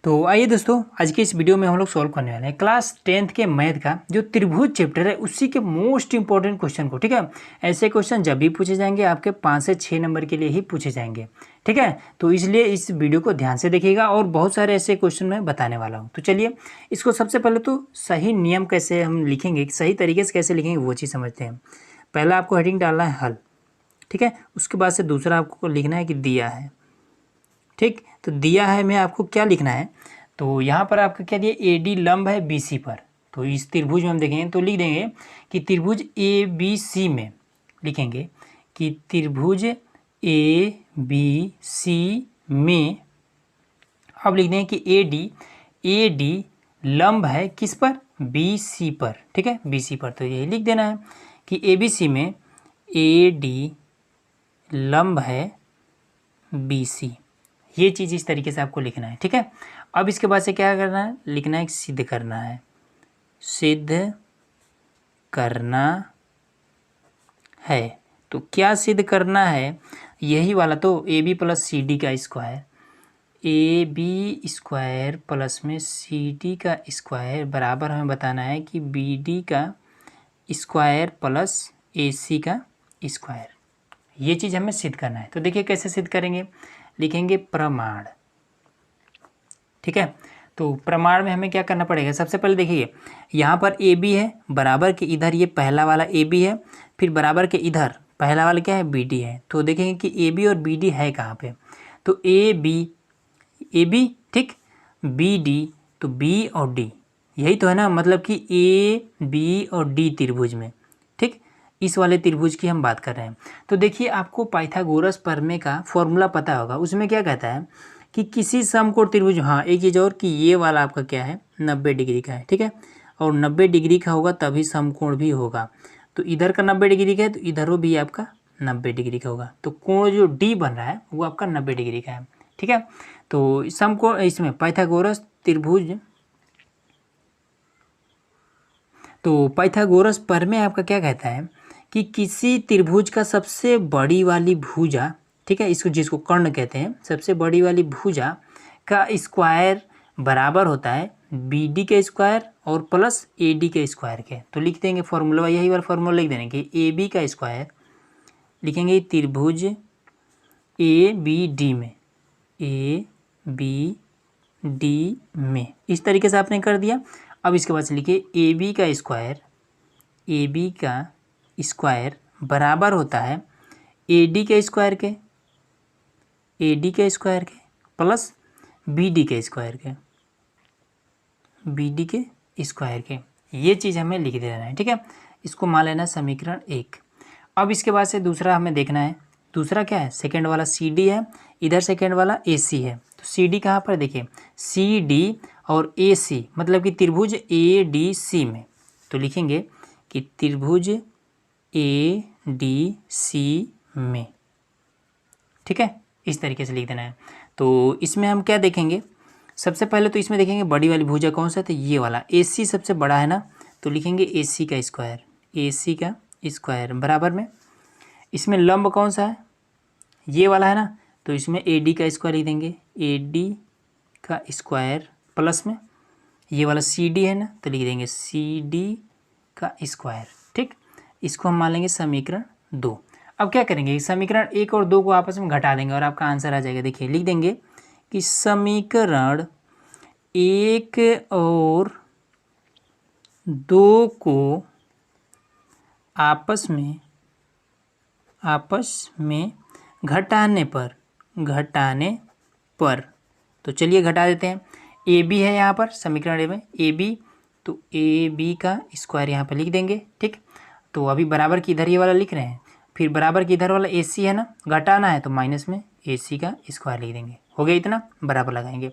तो आइए दोस्तों, आज की इस वीडियो में हम लोग सॉल्व करने वाले हैं क्लास 10th के मैथ का जो त्रिभुज चैप्टर है उसी के मोस्ट इंपॉर्टेंट क्वेश्चन को। ठीक है, ऐसे क्वेश्चन जब भी पूछे जाएंगे आपके 5 से 6 नंबर के लिए ही पूछे जाएंगे। ठीक है, तो इसलिए इस वीडियो को ध्यान से देखिएगा और बहुत सारे ऐसे क्वेश्चन मैं बताने वाला हूँ। तो चलिए इसको सबसे पहले तो सही नियम कैसे हम लिखेंगे, सही तरीके से कैसे लिखेंगे वो चीज़ समझते हैं। पहला आपको हेडिंग डालना है हल। ठीक है, उसके बाद से दूसरा आपको लिखना है कि दिया है। ठीक, तो दिया है में आपको क्या लिखना है, तो यहाँ पर आपका क्या दिया, ए डी लंब है बी सी पर। तो इस त्रिभुज में हम देखेंगे तो लिख देंगे कि त्रिभुज ए बी सी में लिखेंगे कि त्रिभुज ए बी सी में अब लिख देंगे कि ए डी लंब है किस पर, बी सी पर। ठीक है, बी सी पर, तो यही लिख देना है कि ए बी सी में ए डी लंब है बी सी। ये चीज़ इस तरीके से आपको लिखना है। ठीक है, अब इसके बाद से क्या करना है, लिखना है सिद्ध करना है। सिद्ध करना है, तो क्या सिद्ध करना है, यही वाला तो A B plus C D का square, A B square plus में सी डी का स्क्वायर बराबर हमें बताना है कि बी डी का स्क्वायर प्लस ए सी का स्क्वायर। ये चीज़ हमें सिद्ध करना है। तो देखिए कैसे सिद्ध करेंगे, लिखेंगे प्रमाण। ठीक है, तो प्रमाण में हमें क्या करना पड़ेगा, सबसे पहले देखिए यहाँ पर ए बी है, बराबर के इधर ये पहला वाला ए बी है, फिर बराबर के इधर पहला वाला क्या है, बी डी है। तो देखेंगे कि ए बी और बी डी है कहाँ पे, तो ए बी ठीक, बी डी, तो बी और डी यही तो है ना, मतलब कि ए बी और डी त्रिभुज में। ठीक, इस वाले त्रिभुज की हम बात कर रहे हैं। तो देखिए आपको पाइथागोरस प्रमेय का फॉर्मूला पता होगा, उसमें क्या कहता है कि किसी समकोण त्रिभुज, हाँ एक चीज़ और कि ये वाला आपका क्या है, 90 डिग्री का है। ठीक है, और 90 डिग्री का होगा तभी समकोण भी होगा। तो इधर का 90 डिग्री का है तो इधर वो भी आपका 90 डिग्री का होगा। तो कोण जो डी बन रहा है वो आपका 90 डिग्री का है। ठीक है, तो समकोण इसमें पाइथागोरस त्रिभुज, तो पाइथागोरस प्रमेय आपका क्या कहता है कि किसी त्रिभुज का सबसे बड़ी वाली भुजा, ठीक है, इसको जिसको कर्ण कहते हैं, सबसे बड़ी वाली भुजा का स्क्वायर बराबर होता है बी डी के स्क्वायर और प्लस ए डी के स्क्वायर के। तो लिख देंगे फॉर्मूला, यही वाला फॉर्मूला लिख देंगे कि ए बी का स्क्वायर लिखेंगे त्रिभुज ए बी डी में, ए बी डी में, इस तरीके से आपने कर दिया। अब इसके बाद से लिखिए ए बी का स्क्वायर बराबर होता है ए डी के स्क्वायर के, प्लस बी डी के स्क्वायर के, ये चीज़ हमें लिख देना है। ठीक है, इसको मान लेना समीकरण 1। अब इसके बाद से दूसरा हमें देखना है, दूसरा क्या है, सेकेंड वाला सी डी है, इधर सेकेंड वाला ए सी है। तो सी डी कहाँ पर, देखिए सी डी और ए सी, मतलब कि त्रिभुज ए डी सी में। तो लिखेंगे कि त्रिभुज ए डी सी में। ठीक है, इस तरीके से लिख देना है। तो इसमें हम क्या देखेंगे, सबसे पहले तो इसमें देखेंगे बड़ी वाली भुजा कौन सा, तो ये वाला ए सी सबसे बड़ा है ना, तो लिखेंगे ए सी का स्क्वायर बराबर में, इसमें लंब कौन सा है, ये वाला है ना, तो इसमें ए डी का स्क्वायर लिख देंगे, ए डी का स्क्वायर प्लस में ये वाला सी डी है ना, तो लिख देंगे सी डी का स्क्वायर। ठीक, इसको हम मान लेंगे समीकरण 2। अब क्या करेंगे, समीकरण 1 और 2 को आपस में घटा देंगे और आपका आंसर आ जाएगा। देखिए लिख देंगे कि समीकरण 1 और 2 को आपस में घटाने पर, तो चलिए घटा देते हैं। ए बी है यहाँ पर समीकरण ए में, ए बी, तो ए बी का स्क्वायर यहाँ पर लिख देंगे। ठीक, तो अभी बराबर की इधर ये वाला लिख रहे हैं, फिर बराबर की इधर वाला ए सी है ना, घटाना है तो माइनस में ए सी का स्क्वायर लिख देंगे। हो गया इतना, बराबर लगाएंगे।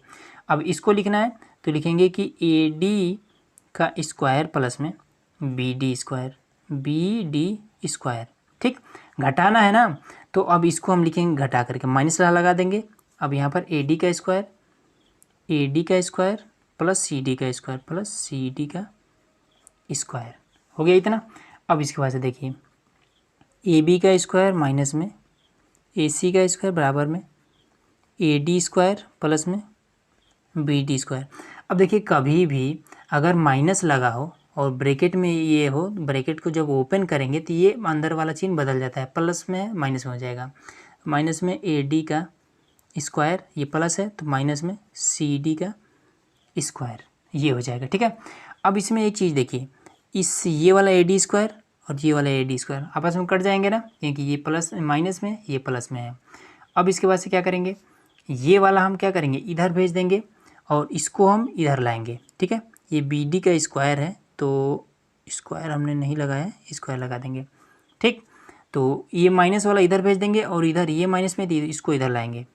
अब इसको लिखना है तो लिखेंगे कि ए डी का स्क्वायर प्लस में बी डी स्क्वायर। ठीक, घटाना है ना, तो अब इसको हम लिखेंगे घटा करके माइनस लगा देंगे। अब यहाँ पर ए डी का स्क्वायर प्लस सी डी का स्क्वायर हो गया इतना। अब इसके बाद से देखिए ए बी का स्क्वायर माइनस में ए सी का स्क्वायर बराबर में ए डी स्क्वायर प्लस में बी डी स्क्वायर। अब देखिए कभी भी अगर माइनस लगा हो और ब्रैकेट में ये हो, ब्रैकेट को जब ओपन करेंगे तो ये अंदर वाला चिन्ह बदल जाता है, प्लस में माइनस में हो जाएगा। माइनस में ए डी का स्क्वायर, ये प्लस है तो माइनस में सी डी का स्क्वायर, ये हो जाएगा। ठीक है, अब इसमें एक चीज़ देखिए, इस ये वाला ए डी स्क्वायर और ये वाला ए डी स्क्वायर आपस में कट जाएंगे ना, क्योंकि ये प्लस माइनस में, ये प्लस में है। अब इसके बाद से क्या करेंगे, ये वाला हम क्या करेंगे, इधर भेज देंगे और इसको हम इधर लाएंगे। ठीक है, ये बी डी का स्क्वायर है तो स्क्वायर हमने नहीं लगाया है, स्क्वायर लगा देंगे। ठीक, तो ये माइनस वाला इधर भेज देंगे और इधर ये माइनस में इसको इधर लाएंगे।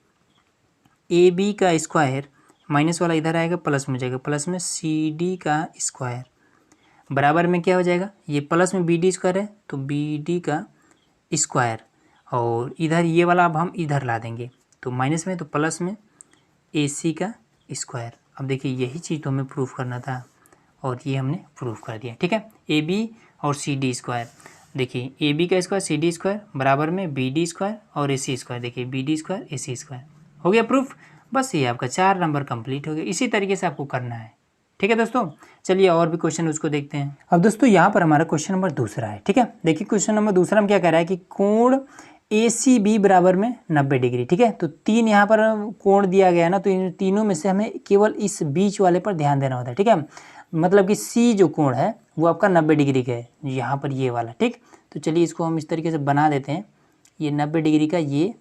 ए बी का स्क्वायर माइनस वाला इधर आएगा, प्लस में जाएगा, प्लस में सी डी का स्क्वायर बराबर में क्या हो जाएगा, ये प्लस में बी डी स्क्वायर है तो बी डी का स्क्वायर, और इधर ये वाला अब हम इधर ला देंगे तो माइनस में तो प्लस में ए सी का स्क्वायर। अब देखिए यही चीज़ तो हमें प्रूफ करना था और ये हमने प्रूफ कर दिया। ठीक है, ए बी और सी डी स्क्वायर, देखिए ए बी का स्क्वायर सी डी स्क्वायर बराबर में बी डी स्क्वायर और ए सी स्क्वायर, देखिए बी डी स्क्वायर ए सी स्क्वायर, हो गया प्रूफ। बस ये आपका 4 नंबर कंप्लीट हो गया। इसी तरीके से आपको करना है। ठीक है दोस्तों, चलिए और भी क्वेश्चन उसको देखते हैं। अब दोस्तों यहाँ पर हमारा क्वेश्चन नंबर दूसरा है। ठीक है, देखिए क्वेश्चन नंबर दूसरा में क्या कह रहा है कि कोण ए सी बी बराबर में 90 डिग्री। ठीक है, तो 3 यहाँ पर कोण दिया गया है ना, तो इन तीनों में से हमें केवल इस बीच वाले पर ध्यान देना होता है। ठीक है, मतलब कि सी जो कोण है वो आपका 90 डिग्री का है, यहाँ पर ये वाला। ठीक, तो चलिए इसको हम इस तरीके से बना देते हैं। ये 90 डिग्री का, ये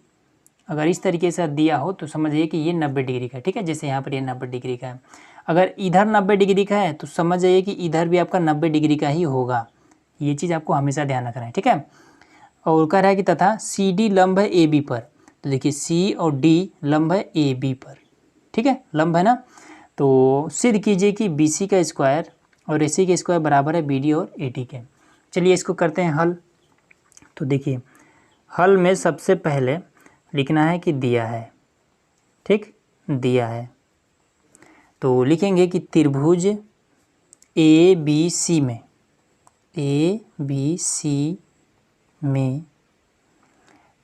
अगर इस तरीके से दिया हो तो समझिए कि ये 90 डिग्री का है। ठीक है, जैसे यहाँ पर ये 90 डिग्री का है। अगर इधर 90 डिग्री का है तो समझ जाइए कि इधर भी आपका 90 डिग्री का ही होगा। ये चीज़ आपको हमेशा ध्यान रखना है। ठीक है, और कह रहा है कि तथा सी डी लंब है ए बी पर, तो देखिए सी और डी लंब है ए बी पर। ठीक है, लंब है ना, तो सिद्ध कीजिए कि बी सी का स्क्वायर और ए सी का स्क्वायर बराबर है बी डी और ए डी के। चलिए इसको करते हैं हल। तो देखिए हल में सबसे पहले लिखना है कि दिया है। ठीक, दिया है तो लिखेंगे कि त्रिभुज ए बी सी में, ए बी सी में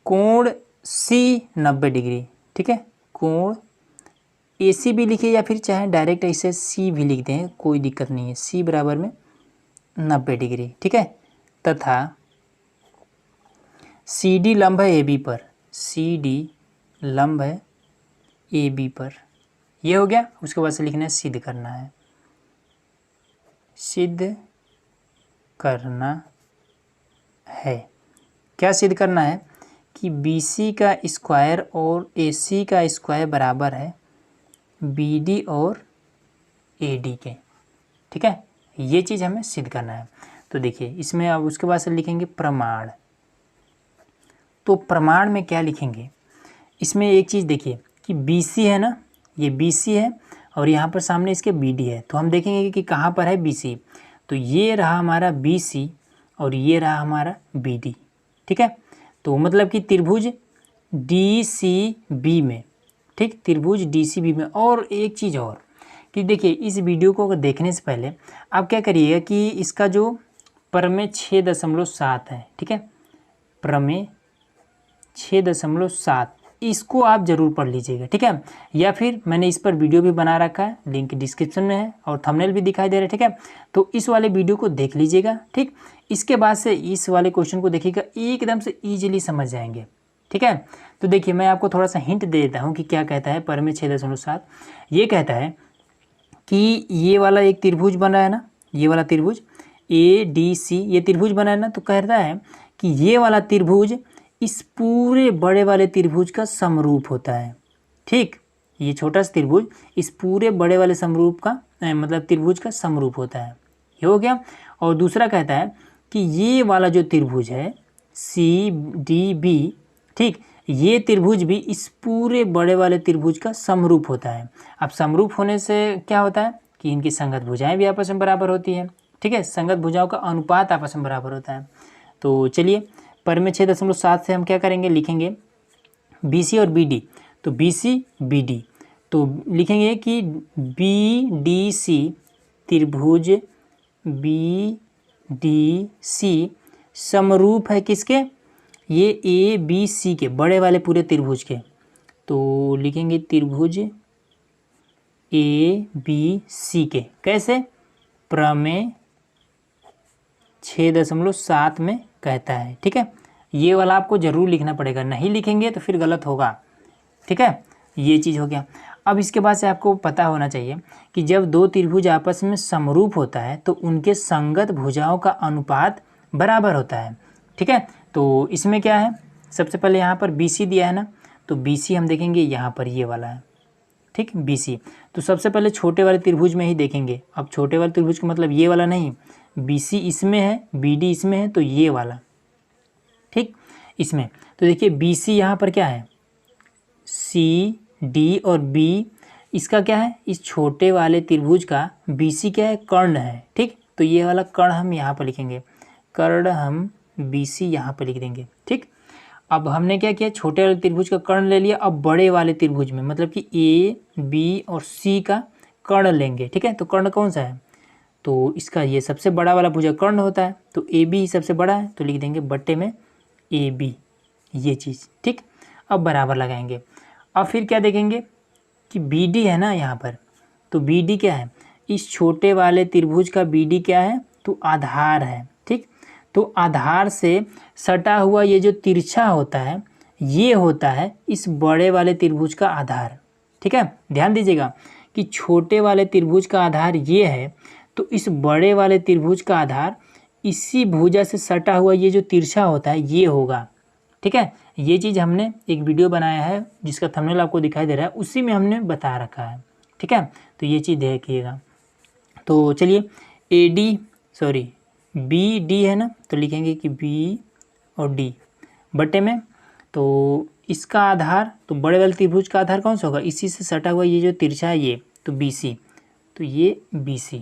कोण सी 90 डिग्री। ठीक है, कोण ए सी भी लिखिए या फिर चाहे डायरेक्ट ऐसे सी भी लिख दें, कोई दिक्कत नहीं है, सी बराबर में 90 डिग्री। ठीक है, तथा सी डी लंब है ए बी पर, सी डी लंब है ए बी पर, ये हो गया। उसके बाद से लिखना है सिद्ध करना है, सिद्ध करना है। क्या सिद्ध करना है कि बी सी का स्क्वायर और ए सी का स्क्वायर बराबर है बी डी और ए डी के। ठीक है, ये चीज़ हमें सिद्ध करना है। तो देखिए इसमें अब उसके बाद से लिखेंगे प्रमाण। तो प्रमाण में क्या लिखेंगे, इसमें एक चीज़ देखिए कि बी सी है ना, ये बी सी है और यहाँ पर सामने इसके बी डी है, तो हम देखेंगे कि कहाँ पर है बी सी। तो ये रहा हमारा बी सी और ये रहा हमारा बी डी। ठीक है, तो मतलब कि त्रिभुज डी सी बी में, ठीक, त्रिभुज डी सी बी में। और एक चीज़ और कि देखिए इस वीडियो को अगर देखने से पहले आप क्या करिएगा कि इसका जो प्रमेय 6.7 है, ठीक है, प्रमेय 6.7 इसको आप ज़रूर पढ़ लीजिएगा। ठीक है, या फिर मैंने इस पर वीडियो भी बना रखा है, लिंक डिस्क्रिप्शन में है और थंबनेल भी दिखाई दे रहा है। ठीक है, तो इस वाले वीडियो को देख लीजिएगा। ठीक, इसके बाद से इस वाले क्वेश्चन को देखिएगा, एकदम से ईजिली समझ जाएंगे। ठीक है, तो देखिए मैं आपको थोड़ा सा हिंट दे देता हूँ कि क्या कहता है प्रमेय 6.7। ये कहता है कि ये वाला एक त्रिभुज बना है ना, ये वाला त्रिभुज ए डी सी, ये त्रिभुज बना है ना, तो कहता है कि ये वाला त्रिभुज इस पूरे बड़े वाले त्रिभुज का समरूप होता है। ठीक, ये छोटा सा त्रिभुज इस पूरे बड़े वाले समरूप का मतलब त्रिभुज का समरूप होता है, ये हो गया। और दूसरा कहता है कि ये वाला जो त्रिभुज है सी डी बी, ठीक, ये त्रिभुज भी इस पूरे बड़े वाले त्रिभुज का समरूप होता है। अब समरूप होने से क्या होता है कि इनकी संगत भुजाएं भी आपस में बराबर होती है। ठीक है, संगत भुजाओं का अनुपात आपस में बराबर होता है। तो चलिए प्रमेय 6.7 से हम क्या करेंगे, लिखेंगे बी सी और बी डी। तो बी सी बी डी, तो लिखेंगे कि बी डी सी त्रिभुज बी डी सी समरूप है किसके, ये ए बी सी के, बड़े वाले पूरे त्रिभुज के। तो लिखेंगे त्रिभुज ABC के। कैसे? प्रमेय 6.7 में कहता है। ठीक है, ये वाला आपको ज़रूर लिखना पड़ेगा, नहीं लिखेंगे तो फिर गलत होगा। ठीक है, ये चीज़ हो गया। अब इसके बाद से आपको पता होना चाहिए कि जब दो त्रिभुज आपस में समरूप होता है तो उनके संगत भुजाओं का अनुपात बराबर होता है। ठीक है, तो इसमें क्या है, सबसे पहले यहाँ पर BC दिया है ना, तो BC हम देखेंगे यहाँ पर ये वाला है। ठीक, BC। तो सबसे पहले छोटे वाले त्रिभुज में ही देखेंगे। अब छोटे वाले त्रिभुज का मतलब ये वाला नहीं, BC इसमें है, BD इसमें है, तो ये वाला। ठीक, इसमें तो देखिए BC यहाँ पर क्या है, CD और B, इसका क्या है, इस छोटे वाले त्रिभुज का BC क्या है, कर्ण है। ठीक, तो ये वाला कर्ण हम यहाँ पर लिखेंगे, कर्ण हम BC यहाँ पर लिख देंगे। ठीक, अब हमने क्या किया, छोटे वाले त्रिभुज का कर्ण ले लिया। अब बड़े वाले त्रिभुज में मतलब कि A, B और C का कर्ण लेंगे। ठीक है, तो कर्ण कौन सा है, तो इसका ये सबसे बड़ा वाला भुजा कर्ण होता है, तो AB ही सबसे बड़ा है, तो लिख देंगे बट्टे में AB, ये चीज़। ठीक, अब बराबर लगाएंगे। अब फिर क्या देखेंगे कि BD है ना यहाँ पर, तो BD क्या है, इस छोटे वाले त्रिभुज का BD क्या है, तो आधार है। ठीक, तो आधार से सटा हुआ ये जो तिरछा होता है ये होता है इस बड़े वाले त्रिभुज का आधार। ठीक है, ध्यान दीजिएगा कि छोटे वाले त्रिभुज का आधार ये है, तो इस बड़े वाले त्रिभुज का आधार इसी भुजा से सटा हुआ ये जो तिरछा होता है ये होगा। ठीक है, ये चीज़ हमने एक वीडियो बनाया है जिसका थंबनेल आपको दिखाई दे रहा है, उसी में हमने बता रखा है। ठीक है, तो ये चीज़ देखिएगा। तो चलिए BD है ना, तो लिखेंगे कि B और D बटे में, तो इसका आधार, तो बड़े वाले त्रिभुज का आधार कौन सा होगा, इसी से सटा हुआ ये जो तिरछा है ये, तो BC, तो ये BC।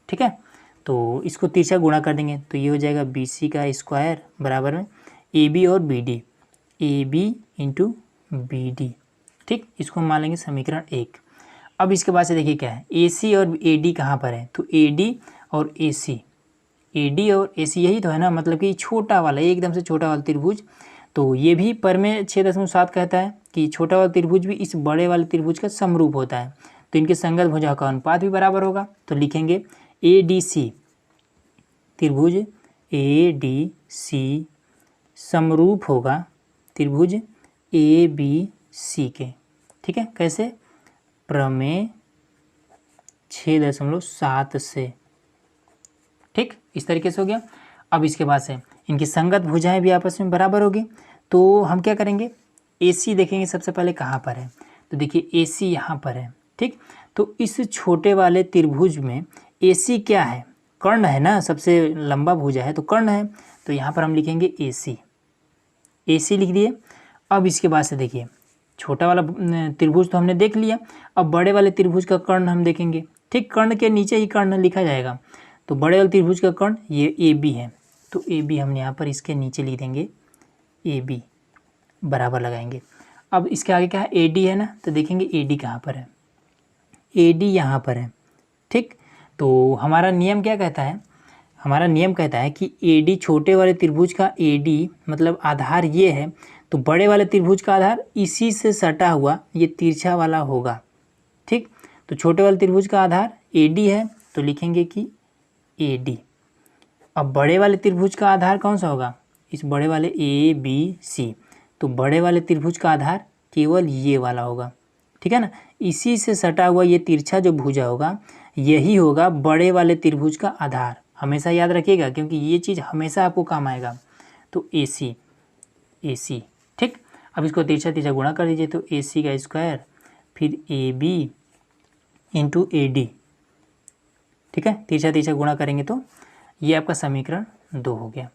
ठीक है, तो इसको तिरछा गुणा कर देंगे तो ये हो जाएगा BC का स्क्वायर बराबर में AB और BD, AB इंटू BD। ठीक, इसको मान लेंगे समीकरण 1। अब इसके बाद से देखिए क्या है, AC और AD कहाँ पर है, तो AD और AD और AC यही तो है ना, मतलब कि छोटा वाला, एकदम से छोटा वाला त्रिभुज। तो ये भी प्रमेय 6.7 कहता है कि छोटा वाला त्रिभुज भी इस बड़े वाले त्रिभुज का समरूप होता है, तो इनके संगत भुजाओं का अनुपात भी बराबर होगा। तो लिखेंगे ADC, त्रिभुज ADC समरूप होगा त्रिभुज ABC के। ठीक है, कैसे, प्रमेय 6.7 से। ठीक, इस तरीके से हो गया। अब इसके बाद से इनकी संगत भुजाएं भी आपस में बराबर होगी, तो हम क्या करेंगे, AC देखेंगे सबसे पहले कहाँ पर है, तो देखिए AC यहाँ पर है। ठीक, तो इस छोटे वाले त्रिभुज में AC क्या है, कर्ण है ना, सबसे लंबा भुजा है तो कर्ण है, तो यहाँ पर हम लिखेंगे AC लिख दिए। अब इसके बाद से देखिए छोटा वाला त्रिभुज तो हमने देख लिया, अब बड़े वाले त्रिभुज का कर्ण हम देखेंगे। ठीक, कर्ण के नीचे ही कर्ण लिखा जाएगा, तो बड़े वाले त्रिभुज का कर्ण ये AB है, तो AB हम यहाँ पर इसके नीचे लिख देंगे AB, बराबर लगाएंगे। अब इसके आगे क्या है, AD है ना, तो देखेंगे AD कहाँ पर है, AD यहाँ पर है। ठीक, तो हमारा नियम क्या कहता है, हमारा नियम कहता है कि AD छोटे वाले त्रिभुज का AD मतलब आधार ये है, तो बड़े वाले त्रिभुज का आधार इसी से सटा हुआ ये तिरछा वाला होगा। ठीक, तो छोटे वाले त्रिभुज का आधार AD है, तो लिखेंगे कि AD। अब बड़े वाले त्रिभुज का आधार कौन सा होगा, इस बड़े वाले ABC, तो बड़े वाले त्रिभुज का आधार केवल ये वाला होगा। ठीक है ना, इसी से सटा हुआ ये तिरछा जो भुजा होगा यही होगा बड़े वाले त्रिभुज का आधार। हमेशा याद रखिएगा क्योंकि ये चीज़ हमेशा आपको काम आएगा। तो AC। ठीक, अब इसको तिरछा गुणा कर दीजिए, तो AC का स्क्वायर फिर AB इंटू AD। ठीक है, तिरछा गुणा करेंगे तो ये आपका समीकरण 2 हो गया।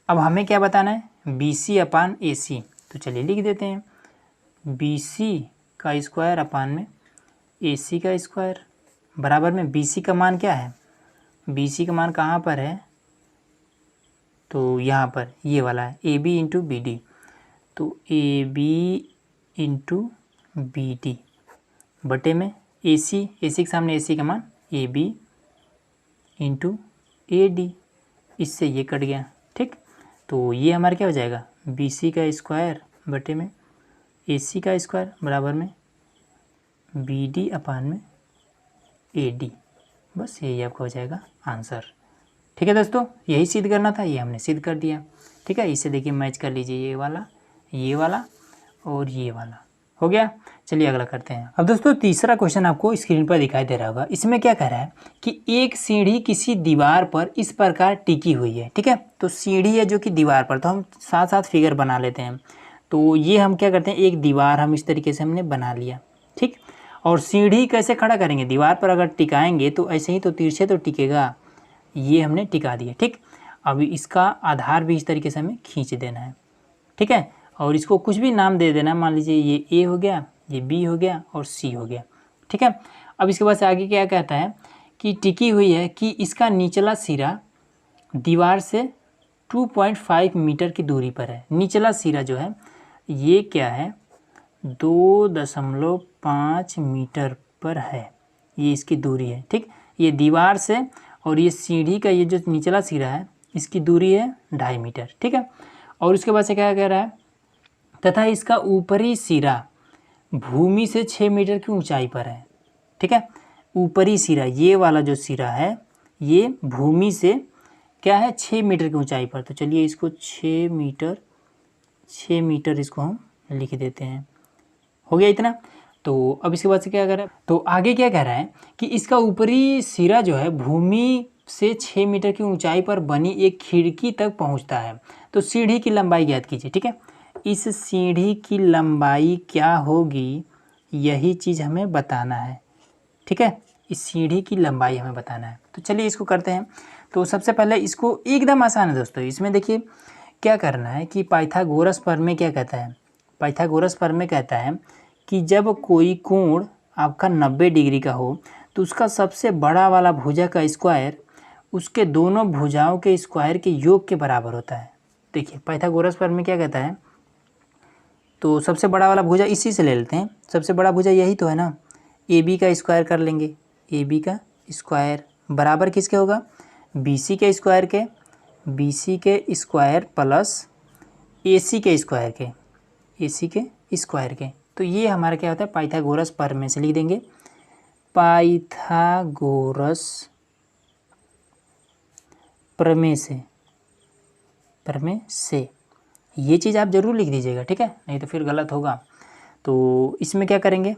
अब हमें क्या बताना है, BC अपान AC, तो चलिए लिख देते हैं BC का स्क्वायर अपान में AC का स्क्वायर बराबर में BC का मान क्या है, BC का मान कहाँ पर है, तो यहाँ पर ये वाला है AB इंटू BD, तो AB इंटू BD बटे में AC के सामने AC का मान AB इंटू AD, इससे ये कट गया। ठीक, तो ये हमारा क्या हो जाएगा, BC का स्क्वायर बटे में AC का स्क्वायर बराबर में BD अपान में AD। बस यही आपका हो जाएगा आंसर। ठीक है दोस्तों, यही सिद्ध करना था, ये हमने सिद्ध कर दिया। ठीक है, इसे देखिए मैच कर लीजिए, ये वाला और ये वाला हो गया। चलिए अगला करते हैं। अब दोस्तों तीसरा क्वेश्चन आपको स्क्रीन पर दिखाई दे रहा होगा। इसमें क्या कह रहा है कि एक सीढ़ी किसी दीवार पर इस प्रकार टिकी हुई है। ठीक है, तो सीढ़ी है जो कि दीवार पर, तो हम साथ साथ फिगर बना लेते हैं। तो ये हम क्या करते हैं, एक दीवार हम इस तरीके से हमने बना लिया। ठीक, और सीढ़ी कैसे खड़ा करेंगे, दीवार पर अगर टिकाएंगे तो ऐसे ही तो तिरछे तो टिकेगा, ये हमने टिका दिया। ठीक, अभी इसका आधार भी इस तरीके से हमें खींच देना है। ठीक है, और इसको कुछ भी नाम दे देना, मान लीजिए ये A हो गया, ये B हो गया और C हो गया। ठीक है, अब इसके बाद से आगे क्या कहता है कि टिकी हुई है कि इसका निचला सिरा दीवार से 2.5 मीटर की दूरी पर है। निचला सिरा जो है ये क्या है, 2.5 मीटर पर है, ये इसकी दूरी है। ठीक, ये दीवार से और ये सीढ़ी का ये जो निचला सिरा है इसकी दूरी है 2.5 मीटर। ठीक है, और उसके बाद से क्या कह रहा है, तथा इसका ऊपरी सिरा भूमि से 6 मीटर की ऊंचाई पर है। ठीक है, ऊपरी सिरा, ये वाला जो सिरा है ये भूमि से क्या है, 6 मीटर की ऊंचाई पर। तो चलिए इसको 6 मीटर इसको हम लिख देते हैं। हो गया इतना। तो अब इसके बाद से क्या कर रहा है, तो आगे क्या कह रहा है कि इसका ऊपरी सिरा जो है भूमि से 6 मीटर की ऊंचाई पर बनी एक खिड़की तक पहुंचता है। तो सीढ़ी की लंबाई ज्ञात कीजिए। ठीक है, इस सीढ़ी की लंबाई क्या होगी, यही चीज़ हमें बताना है। ठीक है, इस सीढ़ी की लंबाई हमें बताना है। तो चलिए इसको करते हैं। तो सबसे पहले इसको एकदम आसान है दोस्तों, इसमें देखिए क्या करना है कि पाइथागोरस प्रमेय क्या कहता है, पाइथागोरस प्रमेय कहता है कि जब कोई कोण आपका 90 डिग्री का हो तो उसका सबसे बड़ा वाला भुजा का स्क्वायर उसके दोनों भुजाओं के स्क्वायर के योग के बराबर होता है। देखिए पाइथागोरस प्रमेय क्या कहता है, तो सबसे बड़ा वाला भुजा इसी से ले लेते हैं। सबसे बड़ा भुजा यही तो है ना, AB का स्क्वायर कर लेंगे। AB का स्क्वायर बराबर किसके होगा, BC के स्क्वायर के, BC के स्क्वायर प्लस AC के स्क्वायर के, AC के स्क्वायर के। तो ये हमारा क्या होता है, पाइथागोरस प्रमेय से लिख देंगे। पाइथागोरस प्रमेय से ये चीज़ आप ज़रूर लिख दीजिएगा। ठीक है, नहीं तो फिर गलत होगा। तो इसमें क्या करेंगे,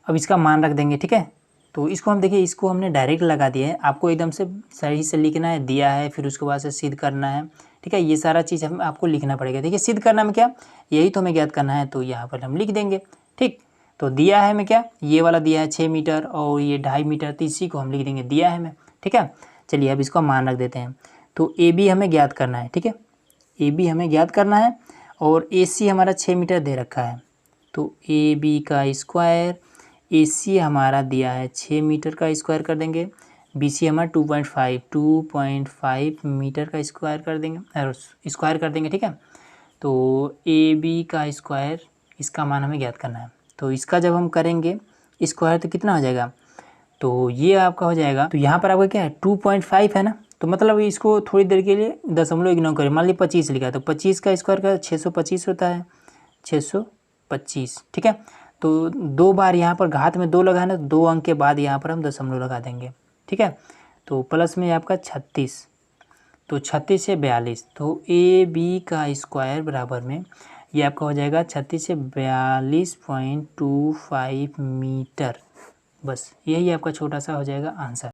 अब इसका मान रख देंगे। ठीक है, तो इसको हम देखिए, इसको हमने डायरेक्ट लगा दिया है, आपको एकदम से सही से लिखना है, दिया है फिर उसके बाद से सिद्ध करना है। ठीक है, ये सारा चीज़ हम आपको लिखना पड़ेगा। देखिए सिद्ध करना में क्या, यही तो हमें ज्ञात करना है, तो यहाँ पर हम लिख देंगे। ठीक, तो दिया है हमें क्या, ये वाला दिया है 6 मीटर और ये 2.5 मीटर, तो इसी को हम लिख देंगे, दिया है हमें। ठीक है, चलिए अब इसको मान रख देते हैं। तो AB हमें ज्ञात करना है। ठीक है, AB हमें ज्ञात करना है और AC हमारा 6 मीटर दे रखा है। तो AB का स्क्वायर, AC हमारा दिया है 6 मीटर का स्क्वायर कर देंगे, BC हमारा 2.5 मीटर का स्क्वायर कर देंगे, स्क्वायर कर देंगे। ठीक है, तो AB का स्क्वायर, इसका मान हमें ज्ञात करना है। तो इसका जब हम करेंगे स्क्वायर तो कितना हो जाएगा, तो ये आपका हो जाएगा, तो यहाँ पर आपका क्या है 2.5 है ना, तो मतलब इसको थोड़ी देर के लिए दशमलव इग्नोर करें। मान लीजिए 25 लिखा है, तो 25 का स्क्वायर का 625 होता है, 625। ठीक है, तो 2 बार यहाँ पर घात में 2 लगा है ना, 2 अंक के बाद यहाँ पर हम दशमलव लगा देंगे। ठीक है, तो प्लस में आपका 36, तो 36 से 42, तो AB का स्क्वायर बराबर में ये आपका हो जाएगा 36 से 42.25 मीटर। बस यही आपका छोटा सा हो जाएगा आंसर।